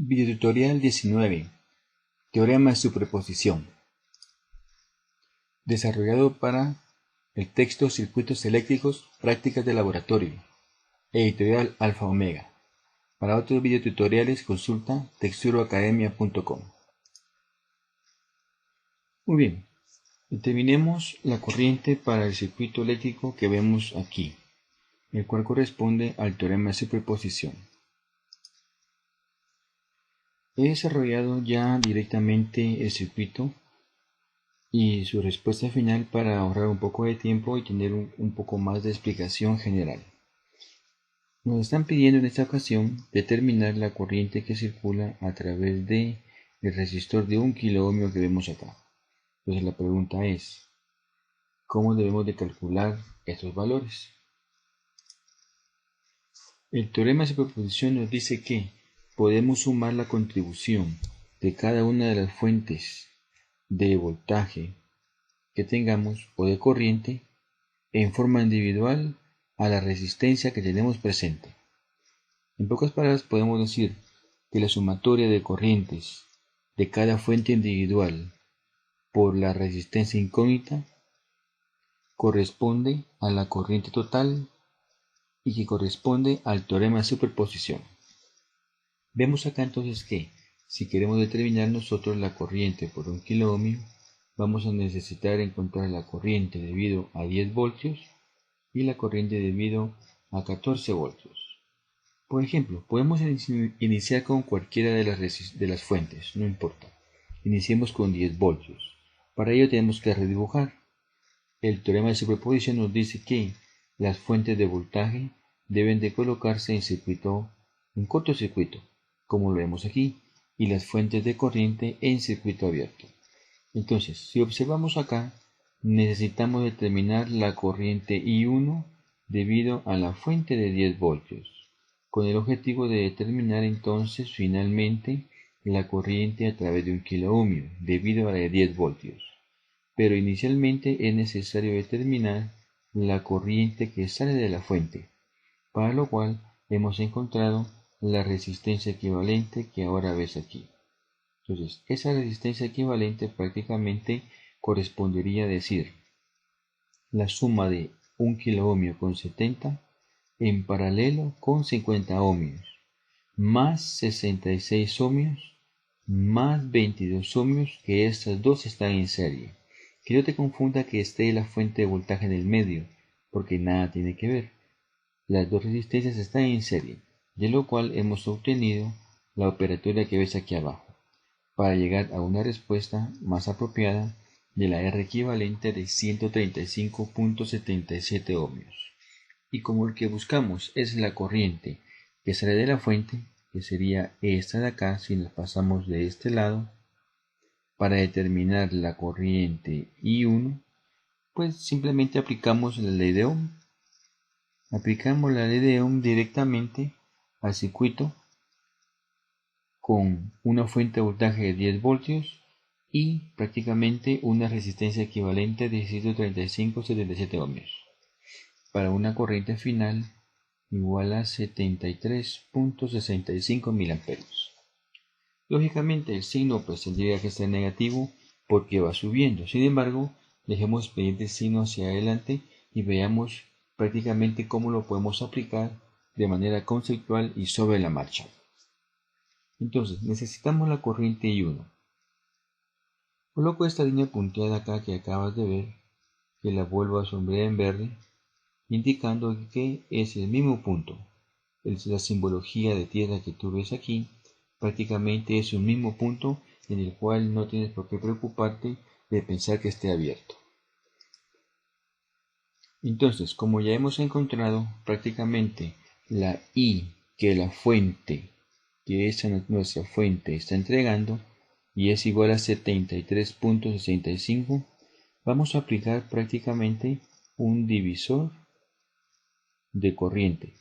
Videotutorial 19. Teorema de superposición. Desarrollado para el texto Circuitos eléctricos, prácticas de laboratorio. Editorial Alfa Omega. Para otros videotutoriales consulta texturoacademia.com. Muy bien. Determinemos la corriente para el circuito eléctrico que vemos aquí, el cual corresponde al teorema de superposición. He desarrollado ya directamente el circuito y su respuesta final para ahorrar un poco de tiempo y tener un poco más de explicación general. Nos están pidiendo en esta ocasión determinar la corriente que circula a través del resistor de 1 kiloohmio que vemos acá. Entonces la pregunta es, ¿cómo debemos de calcular estos valores? El teorema de superposición nos dice que podemos sumar la contribución de cada una de las fuentes de voltaje que tengamos o de corriente en forma individual a la resistencia que tenemos presente. En pocas palabras podemos decir que la sumatoria de corrientes de cada fuente individual por la resistencia incógnita corresponde a la corriente total y que corresponde al teorema de superposición. Vemos acá entonces que si queremos determinar nosotros la corriente por 1 kiloohmio, vamos a necesitar encontrar la corriente debido a 10 voltios y la corriente debido a 14 voltios. Por ejemplo, podemos iniciar con cualquiera de las fuentes, no importa. Iniciemos con 10 voltios. Para ello tenemos que redibujar. El teorema de superposición nos dice que las fuentes de voltaje deben de colocarse en cortocircuito, como lo vemos aquí, y las fuentes de corriente en circuito abierto. Entonces, si observamos acá, necesitamos determinar la corriente I1 debido a la fuente de 10 voltios, con el objetivo de determinar entonces finalmente la corriente a través de 1 kiloohmio debido a la de 10 voltios. Pero inicialmente es necesario determinar la corriente que sale de la fuente, para lo cual hemos encontrado la resistencia equivalente que ahora ves aquí. Entonces, esa resistencia equivalente prácticamente correspondería a decir la suma de 1 kiloohmio con 70 en paralelo con 50 ohmios, más 66 ohmios, más 22 ohmios, que estas dos están en serie. Que no te confunda que esté la fuente de voltaje en el medio, porque nada tiene que ver. Las dos resistencias están en serie, de lo cual hemos obtenido la operatoria que ves aquí abajo, para llegar a una respuesta más apropiada de la R equivalente de 135.77 ohmios. Y como el que buscamos es la corriente que sale de la fuente, que sería esta de acá si nos pasamos de este lado, para determinar la corriente I1, pues simplemente aplicamos la ley de Ohm. Aplicamos la ley de Ohm directamente al circuito con una fuente de voltaje de 10 voltios y prácticamente una resistencia equivalente de 135.77 ohmios para una corriente final igual a 73.65 miliamperios. Lógicamente el signo pues tendría que ser negativo porque va subiendo. Sin embargo, dejemos pendiente el signo hacia adelante y veamos prácticamente cómo lo podemos aplicar de manera conceptual y sobre la marcha. Entonces, necesitamos la corriente I1. Coloco esta línea punteada acá que acabas de ver, que la vuelvo a sombrear en verde, indicando que es el mismo punto. La simbología de tierra que tú ves aquí, prácticamente es un mismo punto en el cual no tienes por qué preocuparte de pensar que esté abierto. Entonces, como ya hemos encontrado prácticamente la I que la fuente, que esa nuestra fuente está entregando, y es igual a 73.65, vamos a aplicar prácticamente un divisor de corriente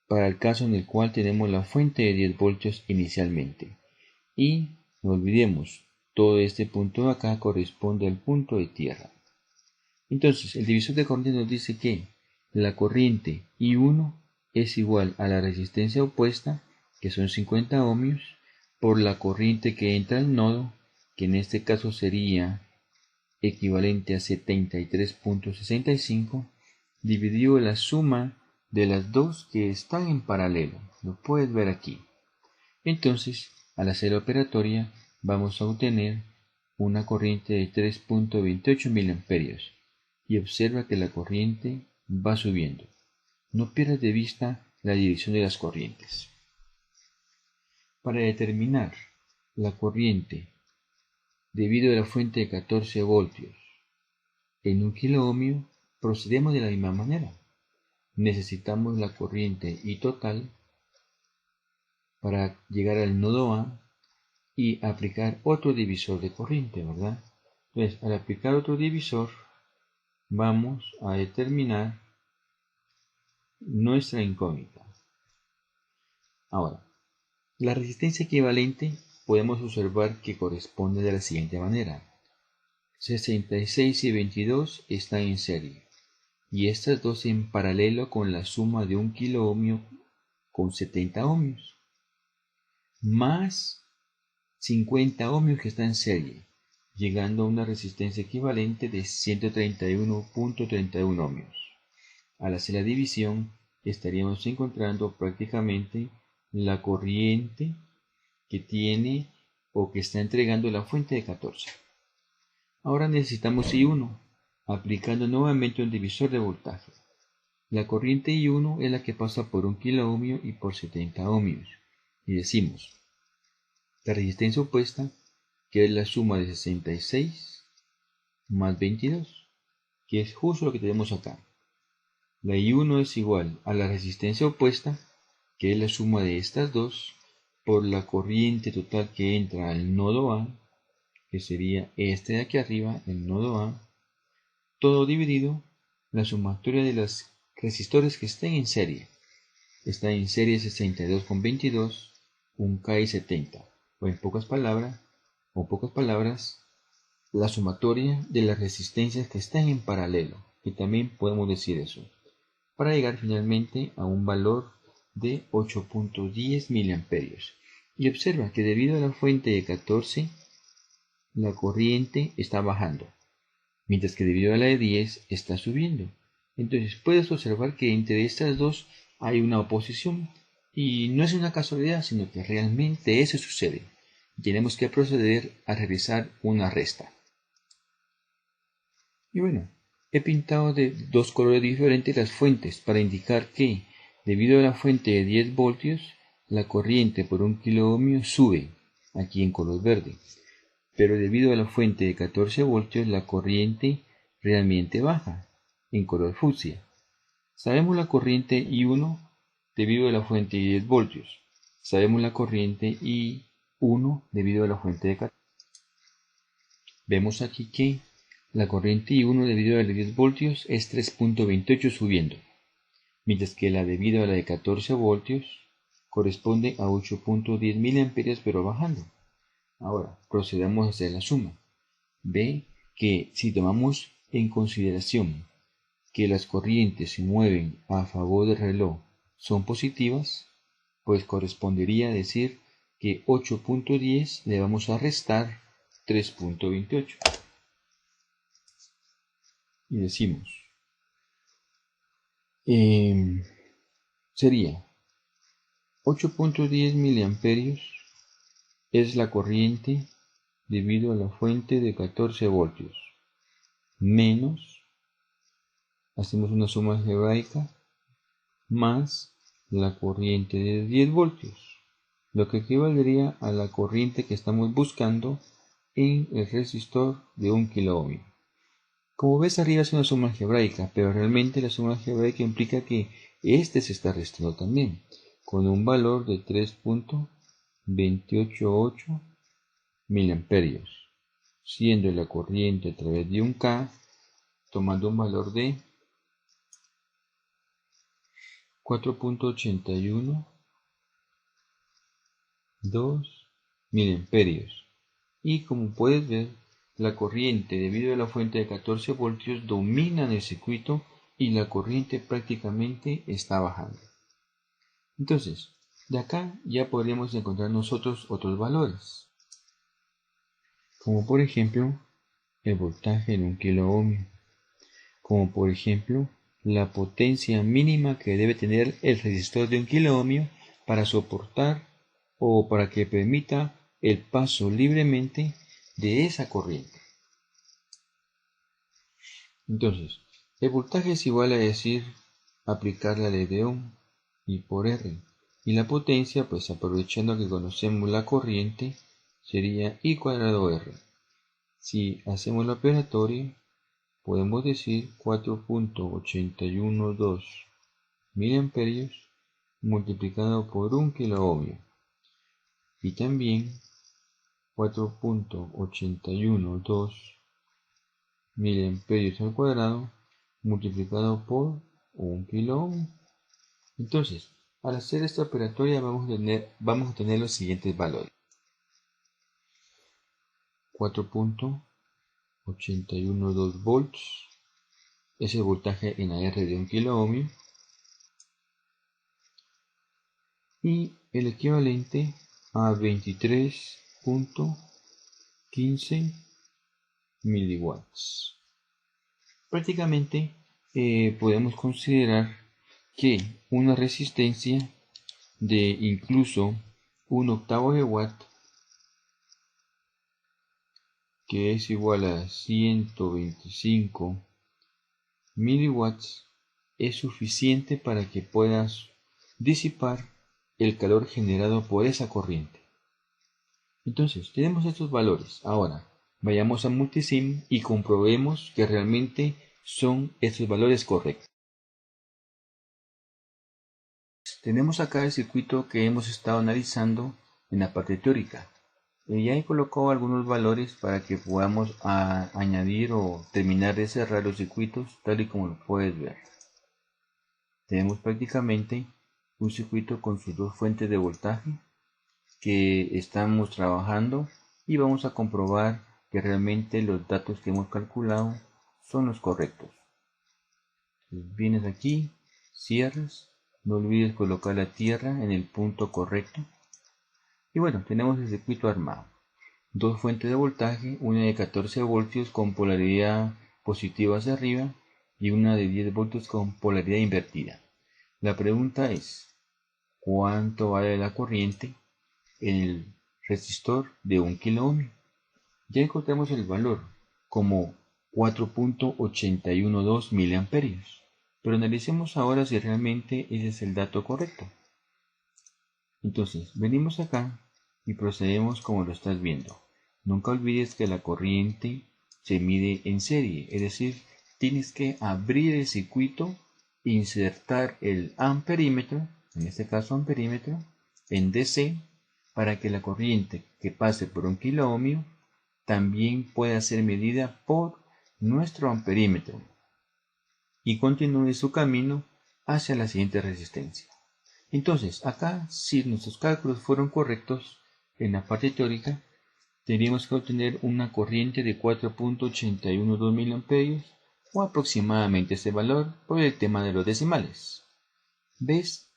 para el caso en el cual tenemos la fuente de 10 voltios inicialmente. Y no olvidemos, todo este punto de acá corresponde al punto de tierra. Entonces, el divisor de corriente nos dice que la corriente I1 es igual a la resistencia opuesta, que son 50 ohmios, por la corriente que entra al nodo, que en este caso sería equivalente a 73.65, dividido la suma de las dos que están en paralelo. Lo puedes ver aquí. Entonces, al hacer la operatoria, vamos a obtener una corriente de 3.28 miliamperios. Y observa que la corriente va subiendo. No pierdas de vista la dirección de las corrientes. Para determinar la corriente debido a la fuente de 14 voltios en 1 kiloohmio, procedemos de la misma manera. Necesitamos la corriente I total para llegar al nodo A y aplicar otro divisor de corriente, ¿verdad? Entonces, al aplicar otro divisor, vamos a determinar nuestra incógnita. Ahora, la resistencia equivalente podemos observar que corresponde de la siguiente manera. 66 y 22 están en serie, y estas dos en paralelo con la suma de 1 kiloohmio con 70 ohmios, más 50 ohmios que está en serie, llegando a una resistencia equivalente de 131.31 ohmios. Al hacer la división, estaríamos encontrando prácticamente la corriente que tiene o que está entregando la fuente de 14. Ahora necesitamos I1, aplicando nuevamente un divisor de voltaje. La corriente I1 es la que pasa por 1 kiloohmio y por 70 ohmios. Y decimos, la resistencia opuesta, que es la suma de 66 más 22, que es justo lo que tenemos acá. La I1 es igual a la resistencia opuesta, que es la suma de estas dos, por la corriente total que entra al nodo A, que sería este de aquí arriba, el nodo A, todo dividido la sumatoria de los resistores que estén en serie. Está en serie 62,22, 1K y 70, o en pocas palabras, la sumatoria de las resistencias que están en paralelo, que también podemos decir eso, para llegar finalmente a un valor de 8.10 miliamperios. Y observa que debido a la fuente de 14, la corriente está bajando, mientras que debido a la de 10 está subiendo. Entonces puedes observar que entre estas dos hay una oposición, y no es una casualidad, sino que realmente eso sucede. Tenemos que proceder a realizar una resta. Y bueno, he pintado de dos colores diferentes las fuentes para indicar que, debido a la fuente de 10 voltios, la corriente por 1 kiloohmio sube, aquí en color verde. Pero debido a la fuente de 14 voltios, la corriente realmente baja, en color fucsia. Sabemos la corriente I1 debido a la fuente de 10 voltios. Sabemos la corriente I1 debido a la fuente de 14. Vemos aquí que la corriente I1 debido a la de 10 voltios es 3.28 subiendo, mientras que la debido a la de 14 voltios corresponde a 8.10 miliamperios pero bajando. Ahora procedamos a hacer la suma. Ve que si tomamos en consideración que las corrientes se mueven a favor del reloj son positivas, pues correspondería decir que 8.10 le vamos a restar 3.28. Y decimos, sería 8.10 miliamperios es la corriente debido a la fuente de 14 voltios, menos, hacemos una suma algebraica, más la corriente de 10 voltios, lo que equivaldría a la corriente que estamos buscando en el resistor de 1 kiloohmio. Como ves arriba es una suma algebraica, pero realmente la suma algebraica implica que este se está restando también, con un valor de 3.288 miliamperios, siendo la corriente a través de 1K tomando un valor de 4.812 miliamperios. Y como puedes ver, la corriente debido a la fuente de 14 voltios domina en el circuito y la corriente prácticamente está bajando. Entonces, De acá ya podríamos encontrar nosotros otros valores, como por ejemplo el voltaje en 1 kilo ohmio, como por ejemplo la potencia mínima que debe tener el resistor de 1 kilo ohmio para soportar o para que permita el paso libremente de esa corriente. Entonces, el voltaje es igual a decir aplicar la ley de Ohm y por R. Y la potencia, pues aprovechando que conocemos la corriente, sería I cuadrado R. Si hacemos la operatoria, podemos decir 4.812 miliamperios multiplicado por 1 kilo ohmio. Y también 4.812 miliamperios al cuadrado multiplicado por 1 kilo ohm. Entonces, al hacer esta operatoria vamos a tener los siguientes valores. 4.812 volts es el voltaje en AR de 1 kilo ohmio y el equivalente a 23.15 miliwatts. Prácticamente podemos considerar que una resistencia de incluso 1/8 de watt, que es igual a 125 miliwatts, es suficiente para que puedas disipar el calor generado por esa corriente. Entonces, tenemos estos valores. Ahora, vayamos a Multisim y comprobemos que realmente son estos valores correctos. Tenemos acá el circuito que hemos estado analizando en la parte teórica. Ya he colocado algunos valores para que podamos añadir o terminar de cerrar los circuitos tal y como lo puedes ver. Tenemos prácticamente un circuito con sus dos fuentes de voltaje que estamos trabajando y vamos a comprobar que realmente los datos que hemos calculado son los correctos. Entonces, vienes aquí, cierras, no olvides colocar la tierra en el punto correcto. Y bueno, tenemos el circuito armado. Dos fuentes de voltaje, una de 14 voltios con polaridad positiva hacia arriba y una de 10 voltios con polaridad invertida. La pregunta es, ¿cuánto vale la corriente en el resistor de 1 kilo ohmio? Ya encontramos el valor como 4.812 miliamperios, pero analicemos ahora si realmente ese es el dato correcto. Entonces, venimos acá y procedemos como lo estás viendo. Nunca olvides que la corriente se mide en serie, es decir, tienes que abrir el circuito, insertar el amperímetro, en este caso amperímetro, en DC, para que la corriente que pase por 1 kilo ohmio también pueda ser medida por nuestro amperímetro y continúe su camino hacia la siguiente resistencia. Entonces, acá, si nuestros cálculos fueron correctos en la parte teórica, tendríamos que obtener una corriente de 4.812 miliamperios o aproximadamente ese valor por el tema de los decimales. ¿Ves?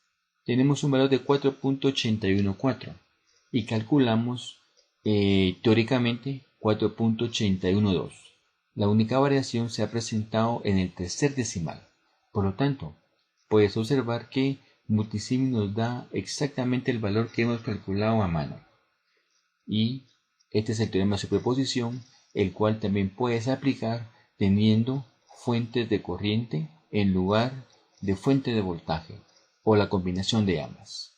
Tenemos un valor de 4.814 y calculamos teóricamente 4.812. La única variación se ha presentado en el tercer decimal. Por lo tanto, puedes observar que Multisim nos da exactamente el valor que hemos calculado a mano. Y este es el teorema de superposición, el cual también puedes aplicar teniendo fuentes de corriente en lugar de fuente de voltaje, o la combinación de ambas.